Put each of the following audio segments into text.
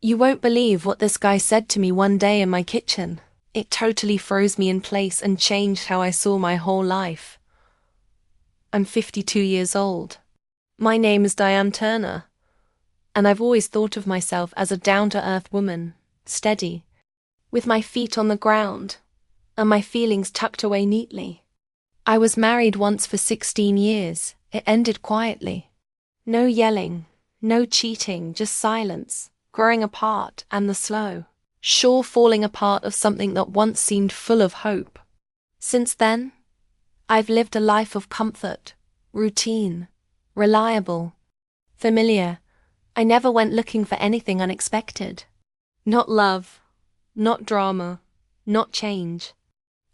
You won't believe what this guy said to me one day in my kitchen. It totally froze me in place and changed how I saw my whole life. I'm 52 years old. My name is Diane Turner, and I've always thought of myself as a down-to-earth woman, steady, with my feet on the ground, and my feelings tucked away neatly. I was married once for 16 years. It ended quietly. No yelling, no cheating, just silence, growing apart, and the slow, sure falling apart of something that once seemed full of hope. Since then, I've lived a life of comfort, routine, reliable, familiar. I never went looking for anything unexpected. Not love, not drama, not change.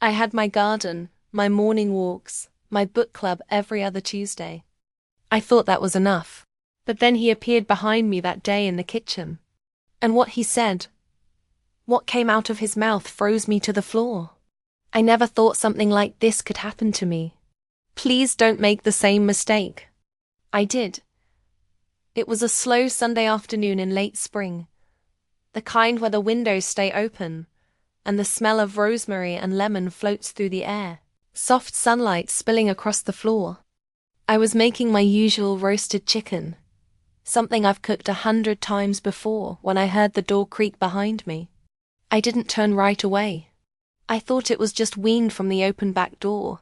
I had my garden, my morning walks, my book club every other Tuesday. I thought that was enough. But then he appeared behind me that day in the kitchen. And what he said, what came out of his mouth, froze me to the floor. I never thought something like this could happen to me. Please don't make the same mistake. I did. It was a slow Sunday afternoon in late spring, the kind where the windows stay open, and the smell of rosemary and lemon floats through the air, soft sunlight spilling across the floor. I was making my usual roasted chicken, something I've cooked 100 times before, when I heard the door creak behind me. I didn't turn right away. I thought it was just weaned from the open back door,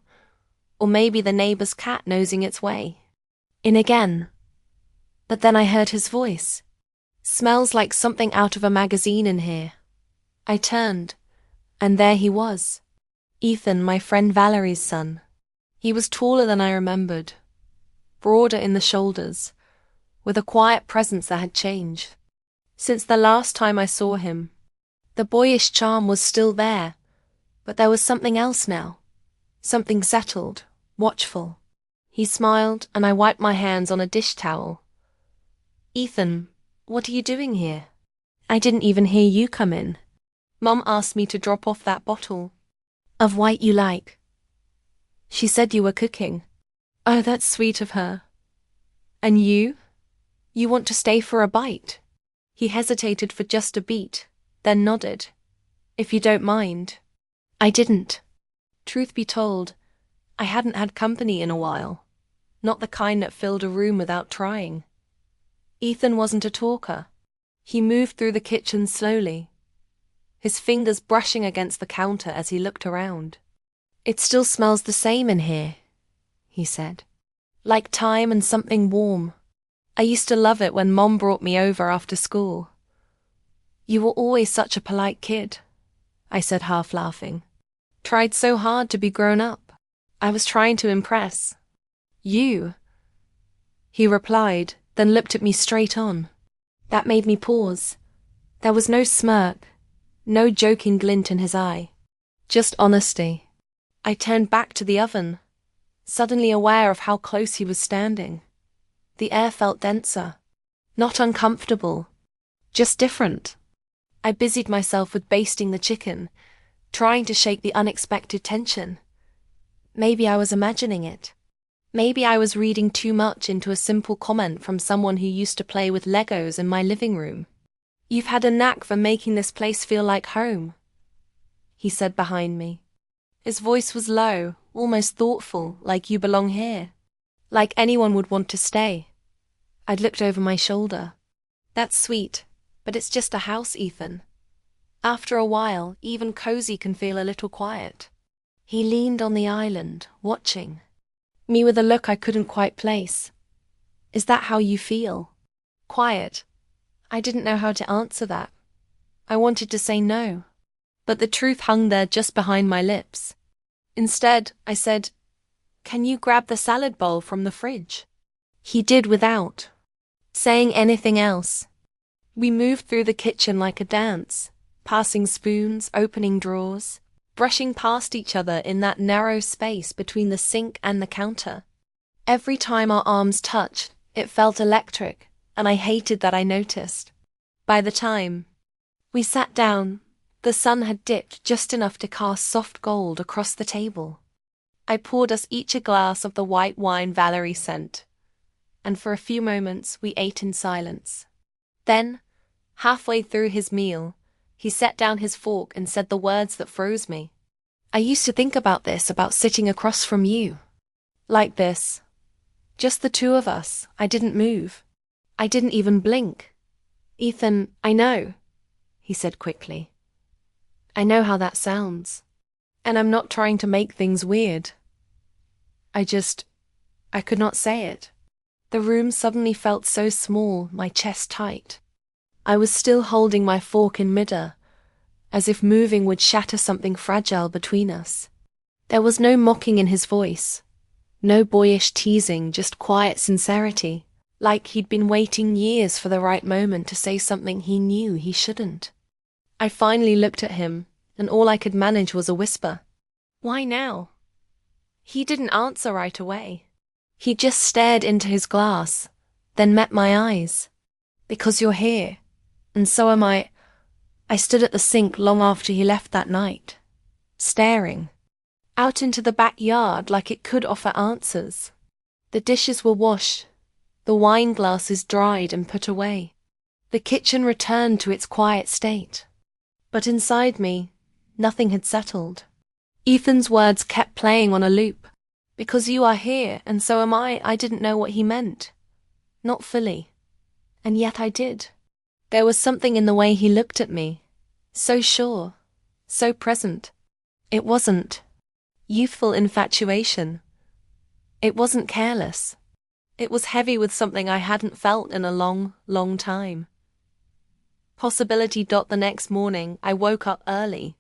or maybe the neighbor's cat nosing its way in again. But then I heard his voice. Smells like something out of a magazine in here. I turned, and there he was. Ethan, my friend Valerie's son. He was taller than I remembered, broader in the shoulders, with a quiet presence that had changed. Since the last time I saw him, the boyish charm was still there, but there was something else now. Something settled, watchful. He smiled, and I wiped my hands on a dish towel. Ethan, what are you doing here? I didn't even hear you come in. Mom asked me to drop off that bottle of white you like. She said you were cooking. Oh, that's sweet of her. And you? You want to stay for a bite? He hesitated for just a beat, then nodded. If you don't mind. I didn't. Truth be told, I hadn't had company in a while. Not the kind that filled a room without trying. Ethan wasn't a talker. He moved through the kitchen slowly, his fingers brushing against the counter as he looked around. It still smells the same in here, he said. Like thyme and something warm. I used to love it when Mom brought me over after school. You were always such a polite kid, I said, half laughing. Tried so hard to be grown up. I was trying to impress you, he replied, then looked at me straight on. That made me pause. There was no smirk, no joking glint in his eye. Just honesty. I turned back to the oven, suddenly aware of how close he was standing. The air felt denser, not uncomfortable, just different. I busied myself with basting the chicken, trying to shake the unexpected tension. Maybe I was imagining it. Maybe I was reading too much into a simple comment from someone who used to play with Legos in my living room. You've had a knack for making this place feel like home, he said behind me. His voice was low, almost thoughtful, like you belong here. Like anyone would want to stay. I'd looked over my shoulder. That's sweet, but it's just a house, Ethan. After a while, even cozy can feel a little quiet. He leaned on the island, watching me with a look I couldn't quite place. Is that how you feel? Quiet. I didn't know how to answer that. I wanted to say no, but the truth hung there just behind my lips. Instead, I said, "Can you grab the salad bowl from the fridge?" He did without saying anything else. We moved through the kitchen like a dance, passing spoons, opening drawers, brushing past each other in that narrow space between the sink and the counter. Every time our arms touched, it felt electric, and I hated that I noticed. By the time we sat down, the sun had dipped just enough to cast soft gold across the table. I poured us each a glass of the white wine Valerie sent, and for a few moments we ate in silence. Then, Halfway through his meal, he set down his fork and said the words that froze me. I used to think about this, about sitting across from you. Like this. Just the two of us. I didn't move. I didn't even blink. Ethan, I know, he said quickly. I know how that sounds. And I'm not trying to make things weird. I could not say it. The room suddenly felt so small, my chest tight. I was still holding my fork in midair, as if moving would shatter something fragile between us. There was no mocking in his voice, no boyish teasing, just quiet sincerity, like he'd been waiting years for the right moment to say something he knew he shouldn't. I finally looked at him, and all I could manage was a whisper. Why now? He didn't answer right away. He just stared into his glass, then met my eyes. Because you're here, and so am I. I stood at the sink long after he left that night, staring out into the backyard like it could offer answers. The dishes were washed, the wine glasses dried and put away. The kitchen returned to its quiet state. But inside me, nothing had settled. Ethan's words kept playing on a loop. Because you are here, and so am I didn't know what he meant. Not fully. And yet I did. There was something in the way he looked at me. So sure. So present. It wasn't youthful infatuation. It wasn't careless. It was heavy with something I hadn't felt in a long, long time. Possibility. The next morning, I woke up early.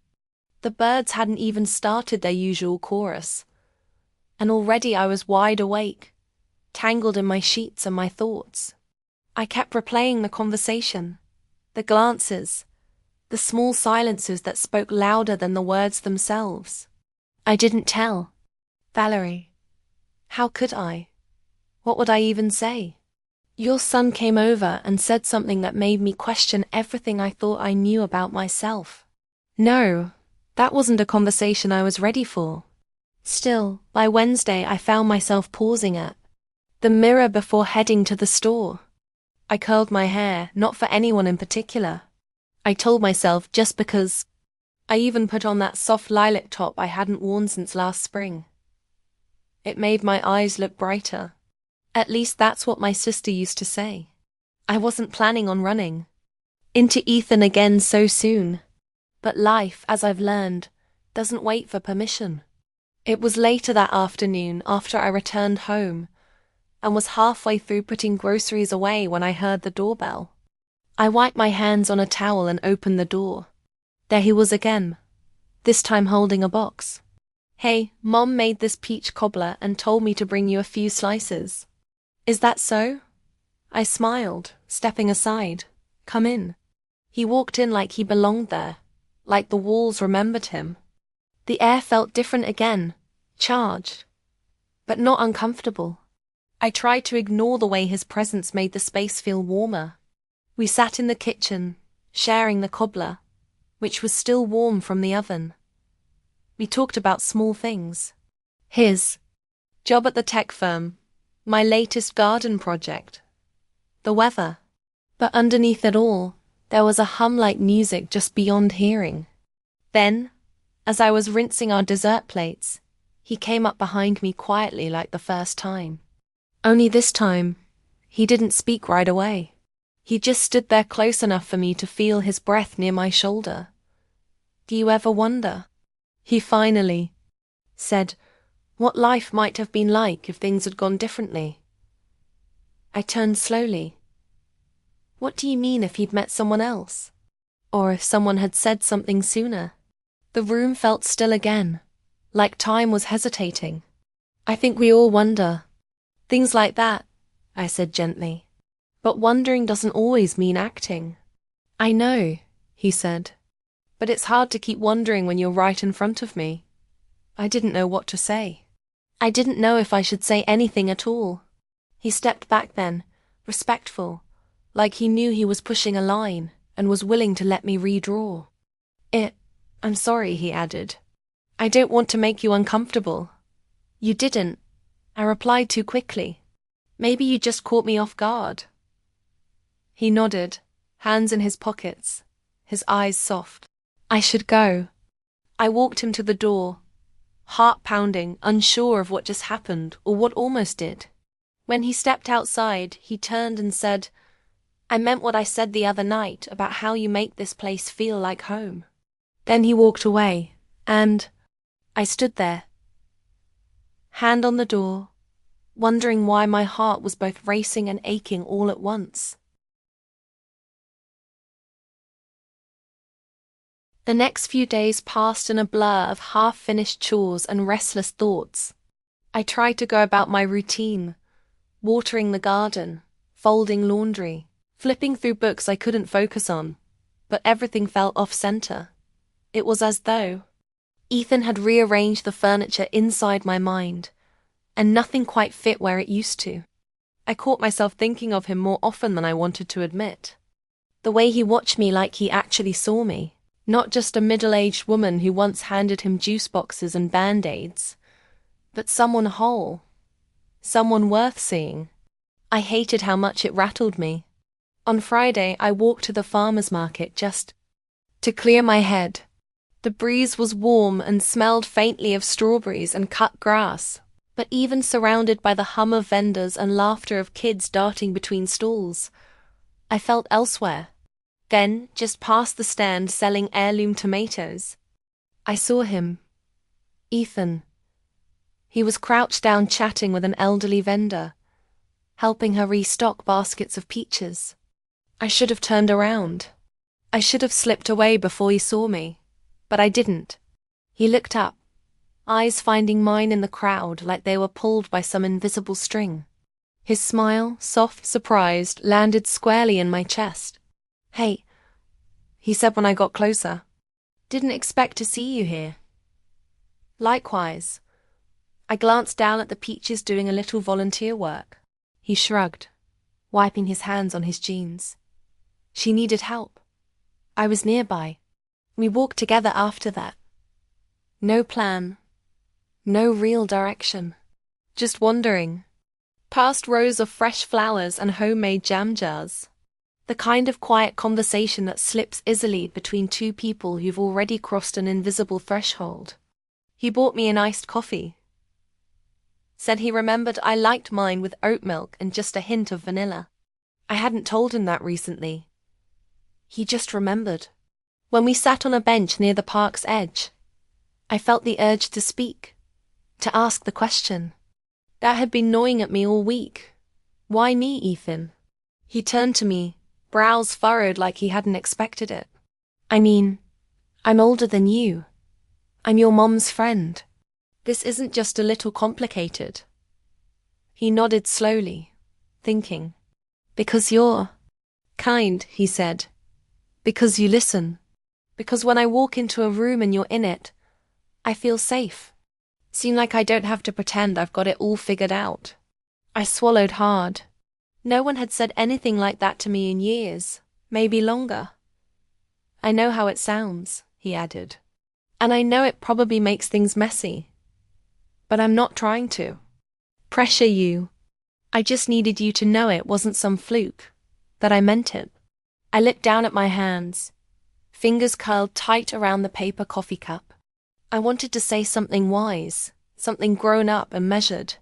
The birds hadn't even started their usual chorus. And already I was wide awake, tangled in my sheets and my thoughts. I kept replaying the conversation, the glances, the small silences that spoke louder than the words themselves. I didn't tell. Valerie. How could I? What would I even say? Your son came over and said something that made me question everything I thought I knew about myself. No, that wasn't a conversation I was ready for. Still, by Wednesday I found myself pausing at the mirror before heading to the store. I curled my hair, not for anyone in particular. I told myself just because. I even put on that soft lilac top I hadn't worn since last spring. It made my eyes look brighter. At least that's what my sister used to say. I wasn't planning on running into Ethan again so soon. But life, as I've learned, doesn't wait for permission. It was later that afternoon, after I returned home, and was halfway through putting groceries away when I heard the doorbell. I wiped my hands on a towel and opened the door. There he was again, this time holding a box. Hey, Mom made this peach cobbler and told me to bring you a few slices. Is that so? I smiled, stepping aside. Come in. He walked in like he belonged there, like the walls remembered him. The air felt different again, charged, but not uncomfortable. I tried to ignore the way his presence made the space feel warmer. We sat in the kitchen, sharing the cobbler, which was still warm from the oven. We talked about small things. His job at the tech firm, my latest garden project, the weather. But underneath it all, there was a hum like music just beyond hearing. Then, as I was rinsing our dessert plates, he came up behind me quietly like the first time. Only this time, he didn't speak right away. He just stood there close enough for me to feel his breath near my shoulder. Do you ever wonder, he finally said, what life might have been like if things had gone differently? I turned slowly. What do you mean if he'd met someone else? Or if someone had said something sooner? The room felt still again, like time was hesitating. I think we all wonder. Things like that, I said gently. But wondering doesn't always mean acting. I know, he said. But it's hard to keep wondering when you're right in front of me. I didn't know what to say. I didn't know if I should say anything at all. He stepped back then, respectful, like he knew he was pushing a line and was willing to let me redraw. I'm sorry, he added. I don't want to make you uncomfortable. You didn't. I replied too quickly. Maybe you just caught me off guard. He nodded, hands in his pockets, his eyes soft. I should go. I walked him to the door, heart pounding, unsure of what just happened or what almost did. When he stepped outside, he turned and said, "I meant what I said the other night about how you make this place feel like home." Then he walked away, and I stood there, hand on the door, wondering why my heart was both racing and aching all at once. The next few days passed in a blur of half-finished chores and restless thoughts. I tried to go about my routine, watering the garden, folding laundry, flipping through books I couldn't focus on, but everything felt off-center. It was as though Ethan had rearranged the furniture inside my mind, and nothing quite fit where it used to. I caught myself thinking of him more often than I wanted to admit. The way he watched me like he actually saw me. Not just a middle-aged woman who once handed him juice boxes and Band-Aids, but someone whole, someone worth seeing. I hated how much it rattled me. On Friday, I walked to the farmer's market just to clear my head. The breeze was warm and smelled faintly of strawberries and cut grass, but even surrounded by the hum of vendors and laughter of kids darting between stalls, I felt elsewhere. Then, just past the stand selling heirloom tomatoes, I saw him. Ethan. He was crouched down chatting with an elderly vendor, helping her restock baskets of peaches. I should have turned around. I should have slipped away before he saw me, but I didn't. He looked up, eyes finding mine in the crowd like they were pulled by some invisible string. His smile, soft, surprised, landed squarely in my chest. "Hey," he said when I got closer. "Didn't expect to see you here." Likewise. I glanced down at the peaches doing a little volunteer work. He shrugged, wiping his hands on his jeans. She needed help. I was nearby. We walked together after that. No plan. No real direction. Just wandering. Past rows of fresh flowers and homemade jam jars. The kind of quiet conversation that slips easily between two people who've already crossed an invisible threshold. He bought me an iced coffee. Said he remembered I liked mine with oat milk and just a hint of vanilla. I hadn't told him that recently. He just remembered. When we sat on a bench near the park's edge, I felt the urge to speak, to ask the question. That had been gnawing at me all week. Why me, Ethan? He turned to me, brows furrowed like he hadn't expected it. "I mean, I'm older than you. I'm your mom's friend. This isn't just a little complicated." He nodded slowly, thinking. "Because you're kind," he said. "Because you listen. Because when I walk into a room and you're in it, I feel safe. Seem like I don't have to pretend I've got it all figured out." I swallowed hard. No one had said anything like that to me in years, maybe longer. "I know how it sounds," he added. "And I know it probably makes things messy. But I'm not trying to pressure you. I just needed you to know it wasn't some fluke, that I meant it." I looked down at my hands, fingers curled tight around the paper coffee cup. I wanted to say something wise, something grown up and measured.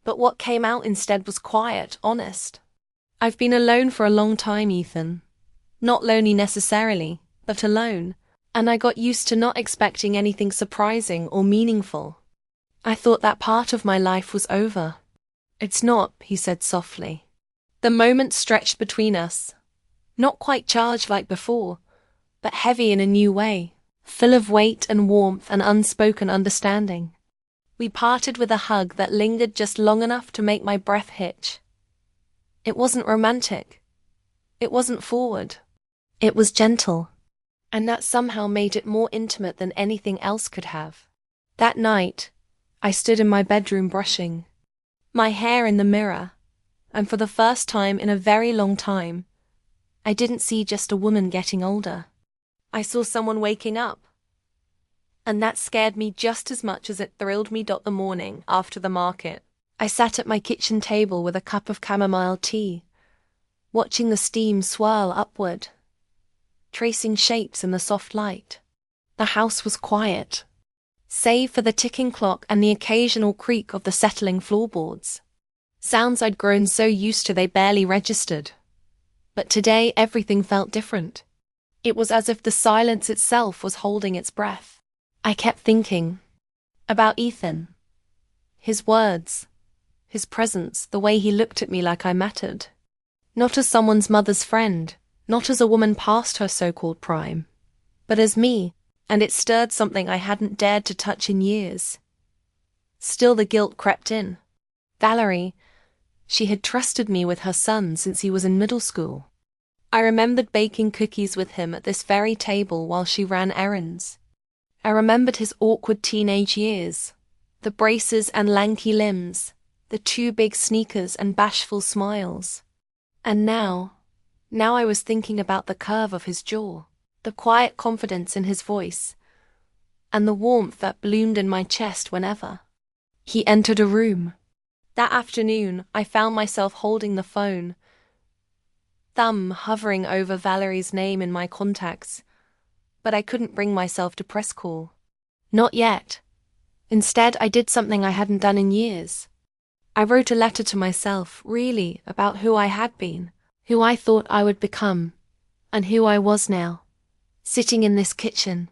But what came out instead was quiet, honest. "I've been alone for a long time, Ethan. Not lonely necessarily, but alone. And I got used to not expecting anything surprising or meaningful. I thought that part of my life was over." "It's not," he said softly. The moment stretched between us. Not quite charged like before, but heavy in a new way, full of weight and warmth and unspoken understanding. We parted with a hug that lingered just long enough to make my breath hitch. It wasn't romantic. It wasn't forward. It was gentle. And that somehow made it more intimate than anything else could have. That night, I stood in my bedroom brushing my hair in the mirror, and for the first time in a very long time, I didn't see just a woman getting older. I saw someone waking up. And that scared me just as much as it thrilled me. The morning after the market, I sat at my kitchen table with a cup of chamomile tea, watching the steam swirl upward, tracing shapes in the soft light. The house was quiet, save for the ticking clock and the occasional creak of the settling floorboards. Sounds I'd grown so used to they barely registered. But today everything felt different. It was as if the silence itself was holding its breath. I kept thinking about Ethan. His words, his presence, the way he looked at me like I mattered. Not as someone's mother's friend, not as a woman past her so-called prime, but as me, and it stirred something I hadn't dared to touch in years. Still the guilt crept in. Valerie, she had trusted me with her son since he was in middle school. I remembered baking cookies with him at this very table while she ran errands. I remembered his awkward teenage years, the braces and lanky limbs, the too big sneakers and bashful smiles. And now I was thinking about the curve of his jaw, the quiet confidence in his voice, and the warmth that bloomed in my chest whenever he entered a room. That afternoon, I found myself holding the phone, thumb hovering over Valerie's name in my contacts, but I couldn't bring myself to press call. Not yet. Instead, I did something I hadn't done in years. I wrote a letter to myself, really, about who I had been, who I thought I would become, and who I was now, sitting in this kitchen,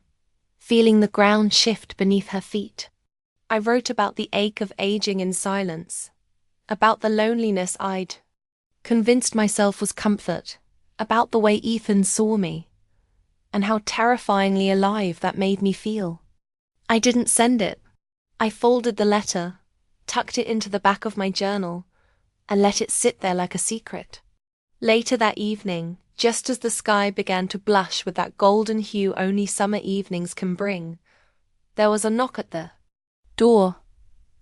feeling the ground shift beneath her feet. I wrote about the ache of aging in silence, about the loneliness I'd convinced myself was comfort, about the way Ethan saw me, and how terrifyingly alive that made me feel. I didn't send it. I folded the letter, tucked it into the back of my journal, and let it sit there like a secret. Later that evening, just as the sky began to blush with that golden hue only summer evenings can bring, there was a knock at the door.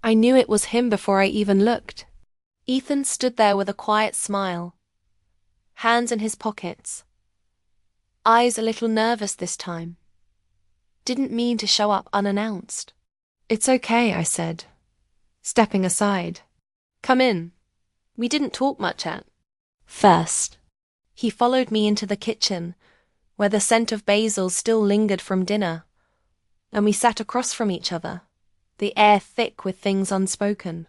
I knew it was him before I even looked. Ethan stood there with a quiet smile, hands in his pockets, eyes a little nervous this time. Didn't mean to show up unannounced. "It's okay," I said, stepping aside. "Come in. We didn't talk much at first." He followed me into the kitchen, where the scent of basil still lingered from dinner, and we sat across from each other, the air thick with things unspoken.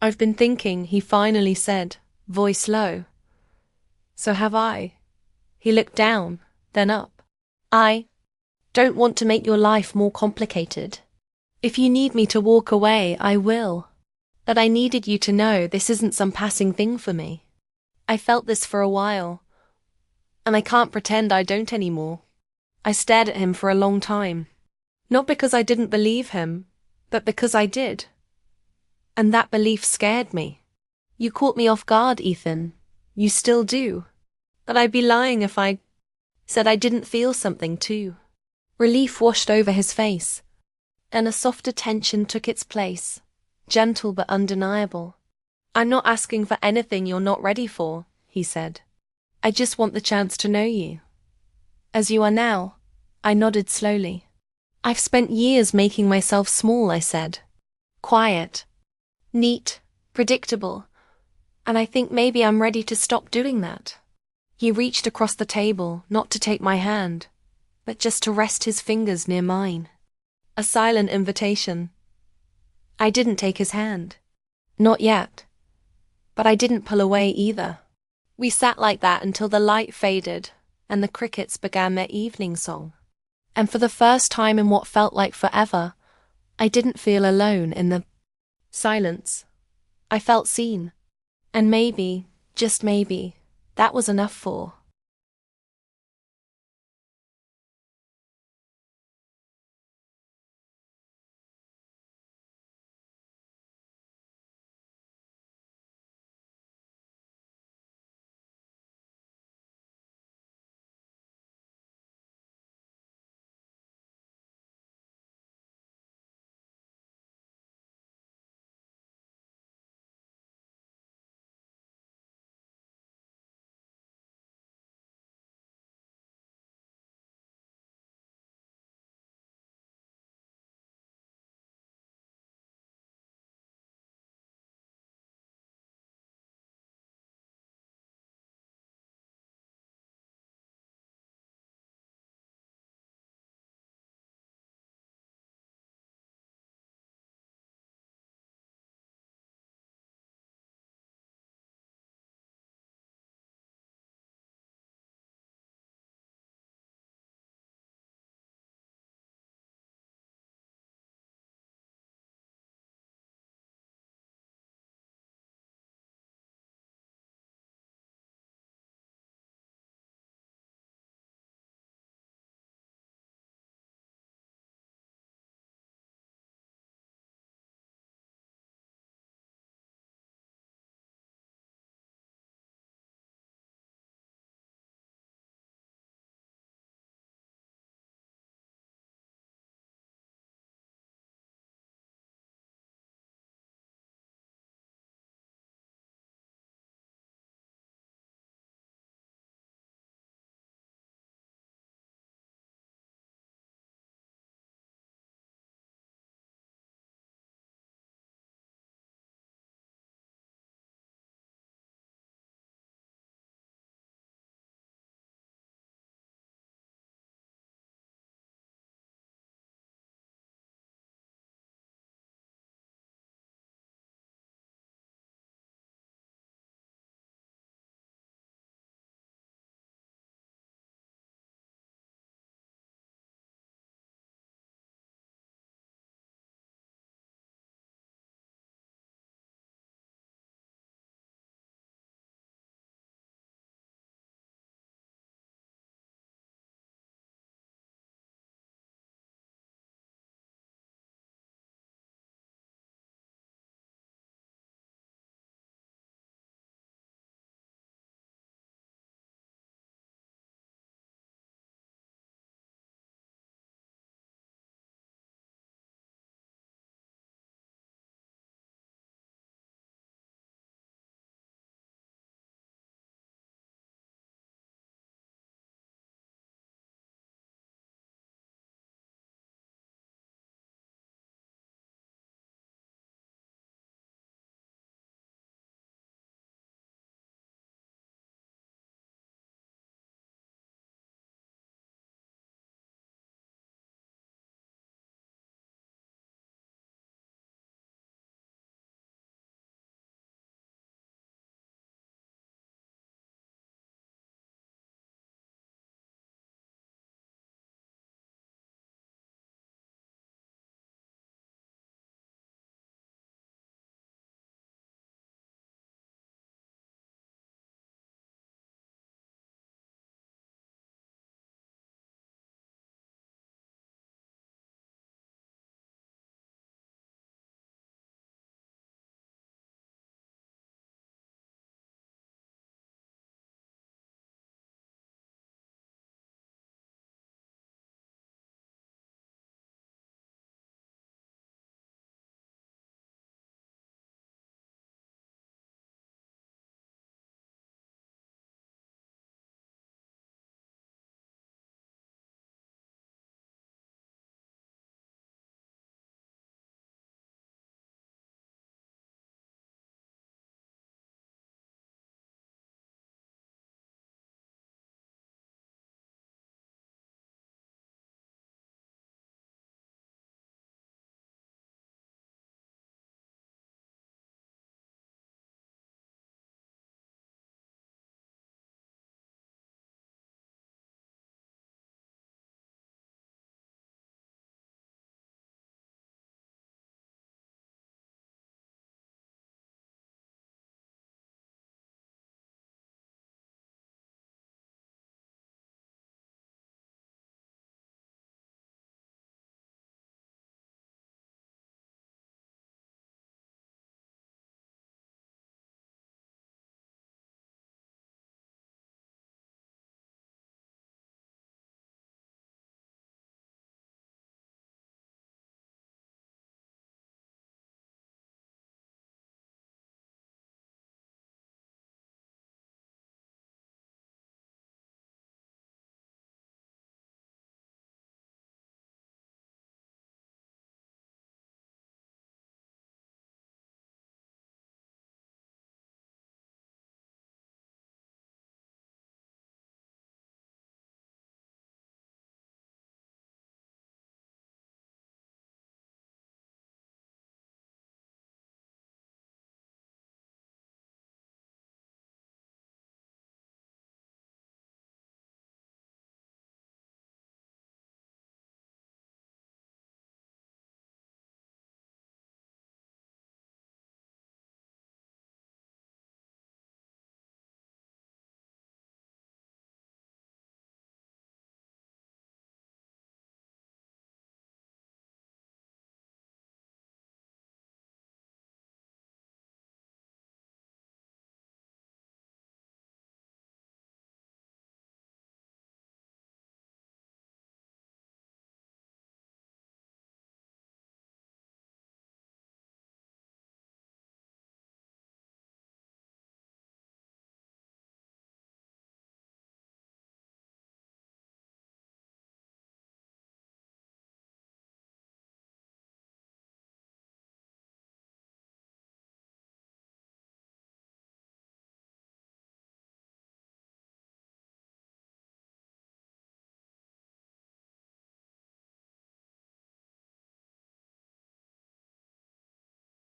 "I've been thinking," he finally said, voice low. "So have I." He looked down, then up. "I don't want to make your life more complicated. If you need me to walk away, I will. But I needed you to know this isn't some passing thing for me. I felt this for a while, and I can't pretend I don't anymore." I stared at him for a long time. Not because I didn't believe him, but because I did. And that belief scared me. "You caught me off guard, Ethan. You still do. But I'd be lying if I said I didn't feel something too." Relief washed over his face, and a softer tension took its place, gentle but undeniable. "I'm not asking for anything you're not ready for," he said. "I just want the chance to know you. As you are now." I nodded slowly. "I've spent years making myself small," I said. "Quiet, neat, predictable, and I think maybe I'm ready to stop doing that." He reached across the table, not to take my hand, but just to rest his fingers near mine. A silent invitation. I didn't take his hand. Not yet. But I didn't pull away either. We sat like that until the light faded and the crickets began their evening song. And for the first time in what felt like forever, I didn't feel alone in the silence. I felt seen. And maybe, just maybe, that was enough for